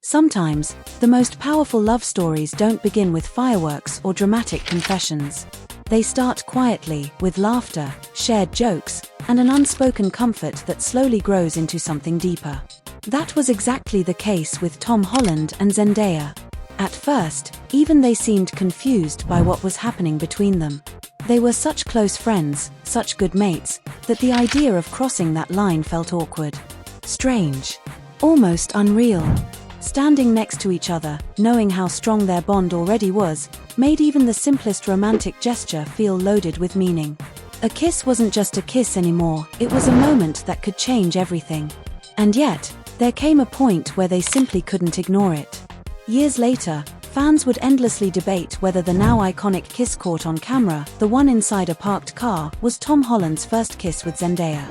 Sometimes, the most powerful love stories don't begin with fireworks or dramatic confessions. They start quietly, with laughter, shared jokes, and an unspoken comfort that slowly grows into something deeper. That was exactly the case with Tom Holland and Zendaya. At first, even they seemed confused by what was happening between them. They were such close friends, such good mates, that the idea of crossing that line felt awkward. Strange. Almost unreal. Standing next to each other, knowing how strong their bond already was, made even the simplest romantic gesture feel loaded with meaning. A kiss wasn't just a kiss anymore, it was a moment that could change everything. And yet, there came a point where they simply couldn't ignore it. Years later, fans would endlessly debate whether the now iconic kiss caught on camera, the one inside a parked car, was Tom Holland's first kiss with Zendaya.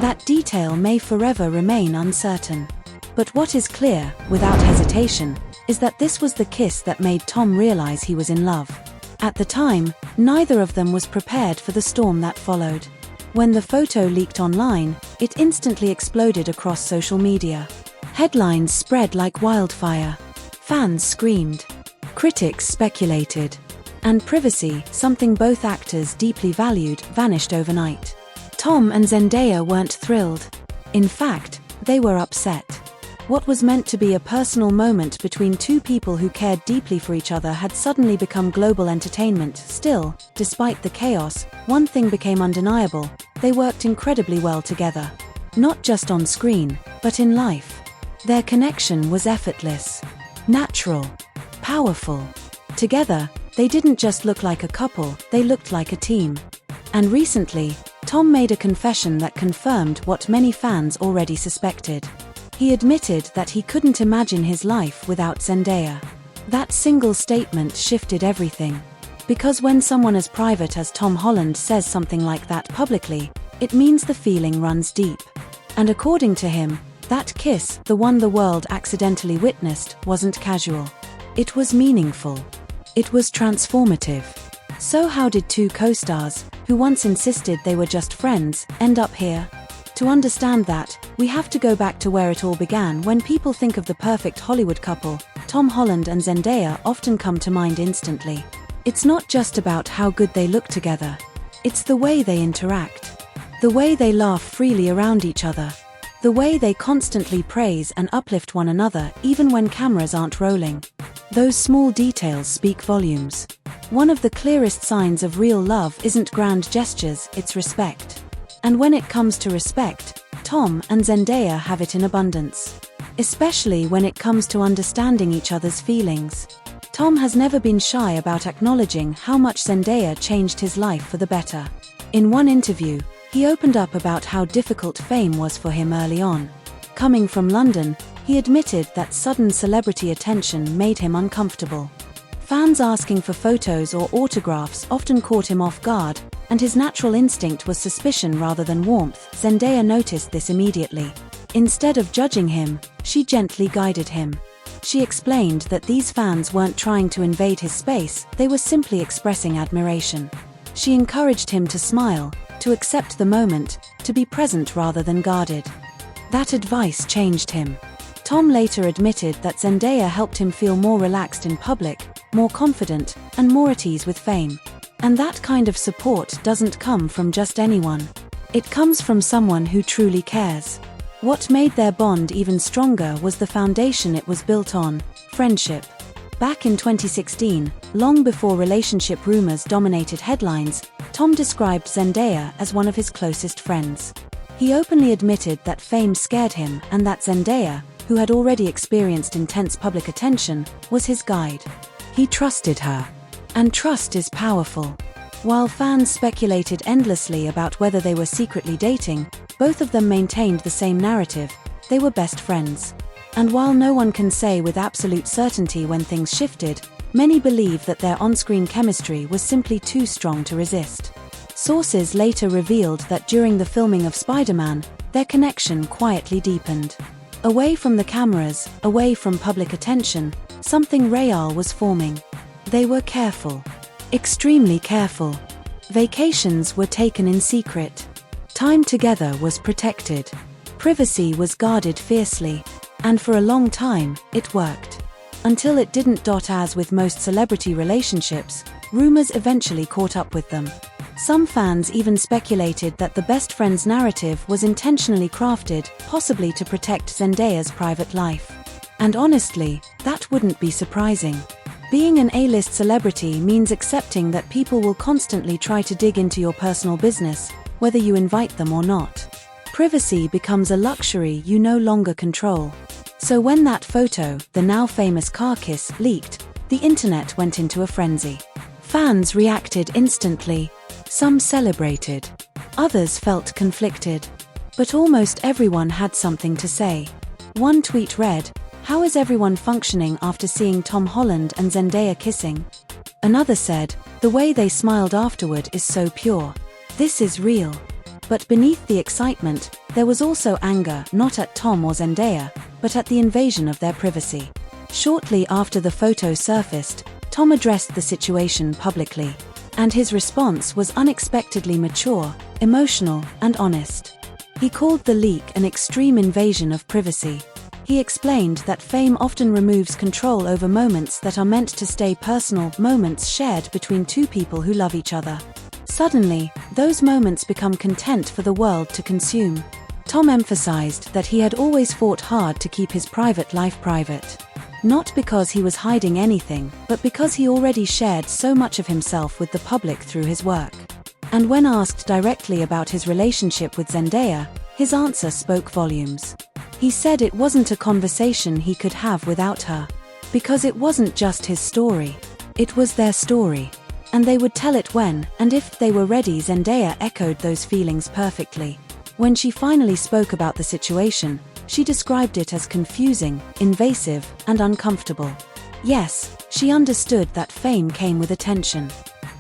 That detail may forever remain uncertain. But what is clear, without hesitation, is that this was the kiss that made Tom realize he was in love. At the time, neither of them was prepared for the storm that followed. When the photo leaked online, it instantly exploded across social media. Headlines spread like wildfire. Fans screamed. Critics speculated. And privacy, something both actors deeply valued, vanished overnight. Tom and Zendaya weren't thrilled. In fact, they were upset. What was meant to be a personal moment between two people who cared deeply for each other had suddenly become global entertainment. Still, despite the chaos, one thing became undeniable: they worked incredibly well together. Not just on screen, but in life. Their connection was effortless, natural, powerful. Together, they didn't just look like a couple, they looked like a team. And recently, Tom made a confession that confirmed what many fans already suspected. He admitted that he couldn't imagine his life without Zendaya. That single statement shifted everything. Because when someone as private as Tom Holland says something like that publicly, it means the feeling runs deep. And according to him, that kiss, the one the world accidentally witnessed, wasn't casual. It was meaningful. It was transformative. So how did two co-stars, who once insisted they were just friends, end up here? To understand that, we have to go back to where it all began. When people think of the perfect Hollywood couple, Tom Holland and Zendaya often come to mind instantly. It's not just about how good they look together. It's the way they interact. The way they laugh freely around each other. The way they constantly praise and uplift one another even when cameras aren't rolling. Those small details speak volumes. One of the clearest signs of real love isn't grand gestures, it's respect. And when it comes to respect, Tom and Zendaya have it in abundance. Especially when it comes to understanding each other's feelings. Tom has never been shy about acknowledging how much Zendaya changed his life for the better. In one interview, he opened up about how difficult fame was for him early on. Coming from London, he admitted that sudden celebrity attention made him uncomfortable. Fans asking for photos or autographs often caught him off guard, and his natural instinct was suspicion rather than warmth. Zendaya noticed this immediately. Instead of judging him, she gently guided him. She explained that these fans weren't trying to invade his space, they were simply expressing admiration. She encouraged him to smile, to accept the moment, to be present rather than guarded. That advice changed him. Tom later admitted that Zendaya helped him feel more relaxed in public, more confident, and more at ease with fame. And that kind of support doesn't come from just anyone. It comes from someone who truly cares. What made their bond even stronger was the foundation it was built on: friendship. Back in 2016, long before relationship rumors dominated headlines, Tom described Zendaya as one of his closest friends. He openly admitted that fame scared him and that Zendaya, who had already experienced intense public attention, was his guide. He trusted her. And trust is powerful. While fans speculated endlessly about whether they were secretly dating, both of them maintained the same narrative: they were best friends. And while no one can say with absolute certainty when things shifted, many believe that their on-screen chemistry was simply too strong to resist. Sources later revealed that during the filming of Spider-Man, their connection quietly deepened. Away from the cameras, away from public attention, something real was forming. They were careful. Extremely careful. Vacations were taken in secret. Time together was protected. Privacy was guarded fiercely. And for a long time, it worked. Until it didn't. As with most celebrity relationships, rumors eventually caught up with them. Some fans even speculated that the best friends narrative was intentionally crafted, possibly to protect Zendaya's private life. And honestly, that wouldn't be surprising. Being an A-list celebrity means accepting that people will constantly try to dig into your personal business, whether you invite them or not. Privacy becomes a luxury you no longer control. So when that photo, the now famous car kiss, leaked, the internet went into a frenzy. Fans reacted instantly. Some celebrated. Others felt conflicted. But almost everyone had something to say. One tweet read, "How is everyone functioning after seeing Tom Holland and Zendaya kissing?" Another said, "The way they smiled afterward is so pure. This is real." But beneath the excitement, there was also anger, not at Tom or Zendaya, but at the invasion of their privacy. Shortly after the photo surfaced, Tom addressed the situation publicly. And his response was unexpectedly mature, emotional, and honest. He called the leak an extreme invasion of privacy. He explained that fame often removes control over moments that are meant to stay personal, moments shared between two people who love each other. Suddenly, those moments become content for the world to consume. Tom emphasized that he had always fought hard to keep his private life private. Not because he was hiding anything, but because he already shared so much of himself with the public through his work. And when asked directly about his relationship with Zendaya, his answer spoke volumes. He said it wasn't a conversation he could have without her. Because it wasn't just his story. It was their story. And they would tell it when, and if they were ready. Zendaya echoed those feelings perfectly. When she finally spoke about the situation, she described it as confusing, invasive, and uncomfortable. Yes, she understood that fame came with attention.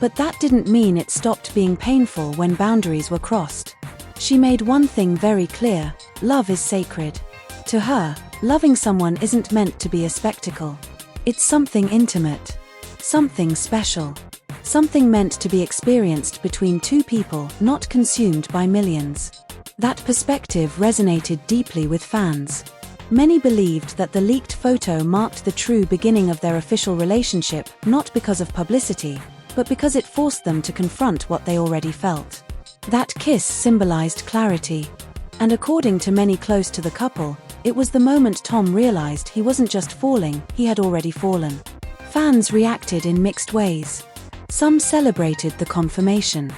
But that didn't mean it stopped being painful when boundaries were crossed. She made one thing very clear: love is sacred. To her, loving someone isn't meant to be a spectacle. It's something intimate. Something special. Something meant to be experienced between two people, not consumed by millions. That perspective resonated deeply with fans. Many believed that the leaked photo marked the true beginning of their official relationship, not because of publicity, but because it forced them to confront what they already felt. That kiss symbolized clarity. And according to many close to the couple, it was the moment Tom realized he wasn't just falling, he had already fallen. Fans reacted in mixed ways. Some celebrated the confirmation.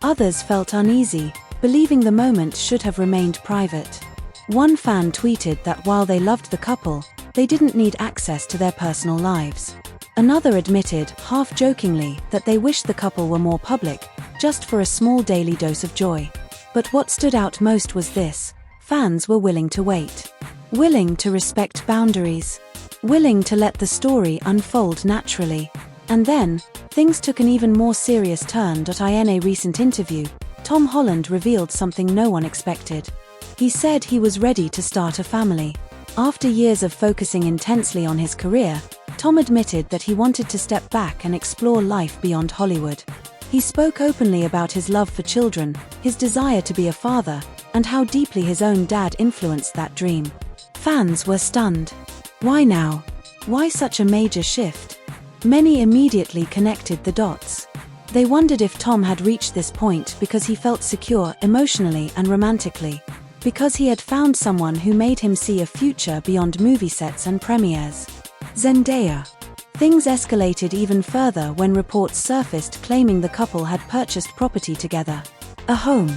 Others felt uneasy, believing the moment should have remained private. One fan tweeted that while they loved the couple, they didn't need access to their personal lives. Another admitted, half-jokingly, that they wished the couple were more public, just for a small daily dose of joy. But what stood out most was this: fans were willing to wait. Willing to respect boundaries. Willing to let the story unfold naturally. And then, things took an even more serious turn. In a recent interview, Tom Holland revealed something no one expected. He said he was ready to start a family. After years of focusing intensely on his career, Tom admitted that he wanted to step back and explore life beyond Hollywood. He spoke openly about his love for children, his desire to be a father, and how deeply his own dad influenced that dream. Fans were stunned. Why now? Why such a major shift? Many immediately connected the dots. They wondered if Tom had reached this point because he felt secure emotionally and romantically. Because he had found someone who made him see a future beyond movie sets and premieres. Zendaya. Things escalated even further when reports surfaced claiming the couple had purchased property together. A home.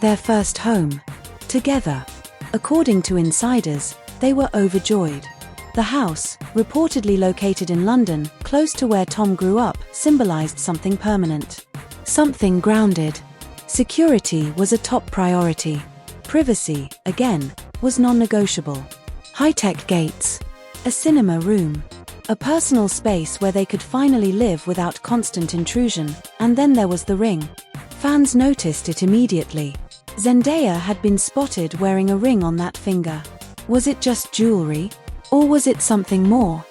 Their first home. Together. According to insiders, they were overjoyed. The house, reportedly located in London, close to where Tom grew up, symbolized something permanent. Something grounded. Security was a top priority. Privacy, again, was non-negotiable. High-tech gates. A cinema room. A personal space where they could finally live without constant intrusion. And then there was the ring. Fans noticed it immediately. Zendaya had been spotted wearing a ring on that finger. Was it just jewelry? Or was it something more?